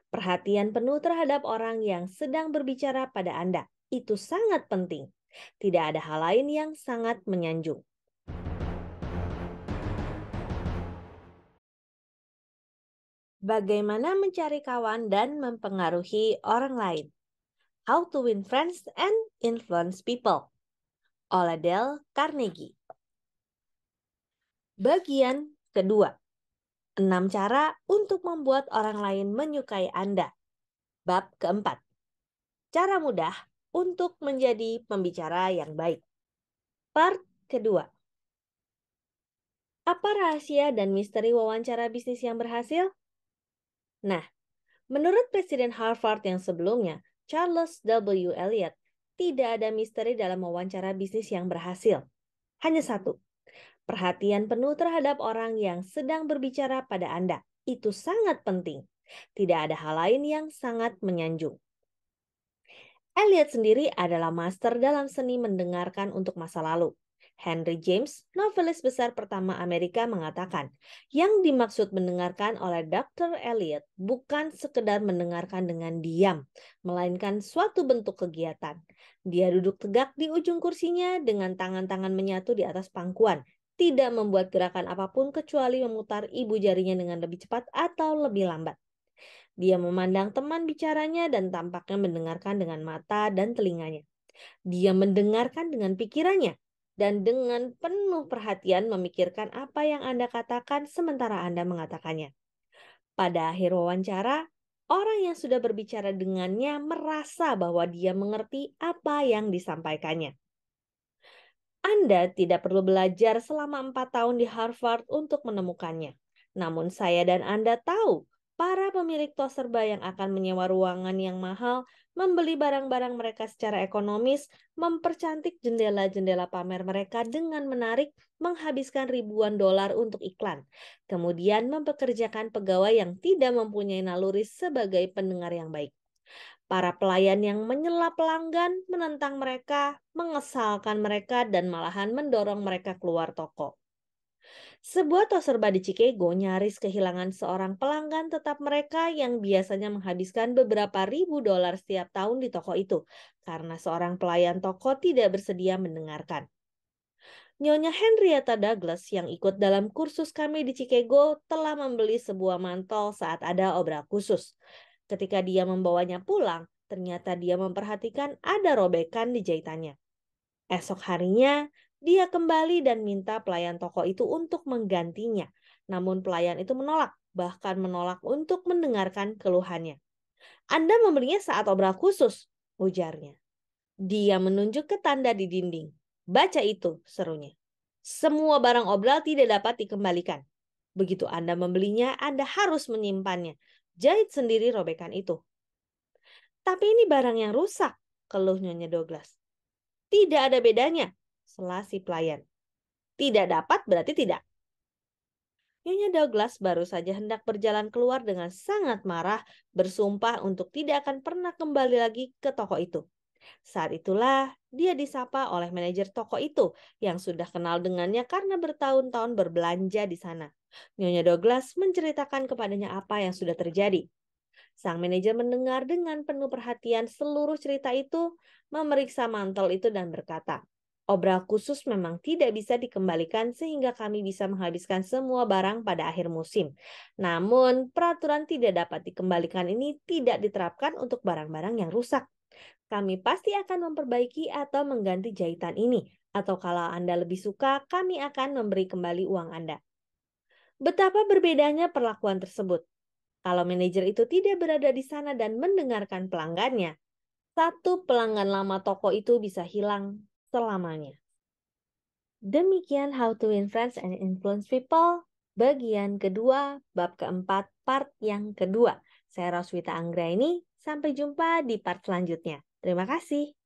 Perhatian penuh terhadap orang yang sedang berbicara pada Anda. Itu sangat penting. Tidak ada hal lain yang sangat menyanjung. Bagaimana mencari kawan dan mempengaruhi orang lain? How to win friends and influence people. Oleh Dale Carnegie. Bagian kedua. 6 cara untuk membuat orang lain menyukai Anda. Bab keempat. Cara mudah untuk menjadi pembicara yang baik. Part kedua. Apa rahasia dan misteri wawancara bisnis yang berhasil? Nah, menurut Presiden Harvard yang sebelumnya, Charles W. Eliot, tidak ada misteri dalam wawancara bisnis yang berhasil. Hanya satu, perhatian penuh terhadap orang yang sedang berbicara pada Anda. Itu sangat penting. Tidak ada hal lain yang sangat menyanjung. Eliot sendiri adalah master dalam seni mendengarkan untuk masa lalu. Henry James, novelis besar pertama Amerika, mengatakan, yang dimaksud mendengarkan oleh Dr. Eliot bukan sekedar mendengarkan dengan diam, melainkan suatu bentuk kegiatan. Dia duduk tegak di ujung kursinya dengan tangan-tangan menyatu di atas pangkuan, tidak membuat gerakan apapun kecuali memutar ibu jarinya dengan lebih cepat atau lebih lambat. Dia memandang teman bicaranya dan tampaknya mendengarkan dengan mata dan telinganya. Dia mendengarkan dengan pikirannya dan dengan penuh perhatian memikirkan apa yang Anda katakan sementara Anda mengatakannya. Pada akhir wawancara, orang yang sudah berbicara dengannya merasa bahwa dia mengerti apa yang disampaikannya. Anda tidak perlu belajar selama 4 tahun di Harvard untuk menemukannya. Namun saya dan Anda tahu, para pemilik toserba yang akan menyewa ruangan yang mahal, membeli barang-barang mereka secara ekonomis, mempercantik jendela-jendela pamer mereka dengan menarik, menghabiskan ribuan dolar untuk iklan. Kemudian mempekerjakan pegawai yang tidak mempunyai naluri sebagai pendengar yang baik. Para pelayan yang menyela pelanggan, menentang mereka, mengesalkan mereka, dan malahan mendorong mereka keluar toko. Sebuah toserba di Chicago nyaris kehilangan seorang pelanggan tetap mereka yang biasanya menghabiskan beberapa ribu dolar setiap tahun di toko itu, karena seorang pelayan toko tidak bersedia mendengarkan. Nyonya Henrietta Douglas yang ikut dalam kursus kami di Chicago telah membeli sebuah mantel saat ada obral khusus. Ketika dia membawanya pulang, ternyata dia memperhatikan ada robekan di jahitannya. Esok harinya, dia kembali dan minta pelayan toko itu untuk menggantinya. Namun pelayan itu menolak, bahkan menolak untuk mendengarkan keluhannya. Anda membelinya saat obral khusus, ujarnya. Dia menunjuk ke tanda di dinding. Baca itu, serunya. Semua barang obral tidak dapat dikembalikan. Begitu Anda membelinya, Anda harus menyimpannya. Jahit sendiri robekan itu. Tapi ini barang yang rusak, keluh Nyonya Douglas. Tidak ada bedanya, sela si pelayan. Tidak dapat berarti tidak. Nyonya Douglas baru saja hendak berjalan keluar dengan sangat marah, bersumpah untuk tidak akan pernah kembali lagi ke toko itu. Saat itulah dia disapa oleh manajer toko itu yang sudah kenal dengannya karena bertahun-tahun berbelanja di sana. Nyonya Douglas menceritakan kepadanya apa yang sudah terjadi. Sang manajer mendengar dengan penuh perhatian seluruh cerita itu, memeriksa mantel itu dan berkata, obral khusus memang tidak bisa dikembalikan sehingga kami bisa menghabiskan semua barang pada akhir musim. Namun, peraturan tidak dapat dikembalikan ini tidak diterapkan untuk barang-barang yang rusak. Kami pasti akan memperbaiki atau mengganti jahitan ini, atau kalau Anda lebih suka, kami akan memberi kembali uang Anda. Betapa berbedanya perlakuan tersebut. Kalau manajer itu tidak berada di sana dan mendengarkan pelanggannya, satu pelanggan lama toko itu bisa hilang selamanya. Demikian How to Win Friends and Influence People, bagian kedua, bab keempat, part yang kedua. Saya Roswita Anggraini, sampai jumpa di part selanjutnya. Terima kasih.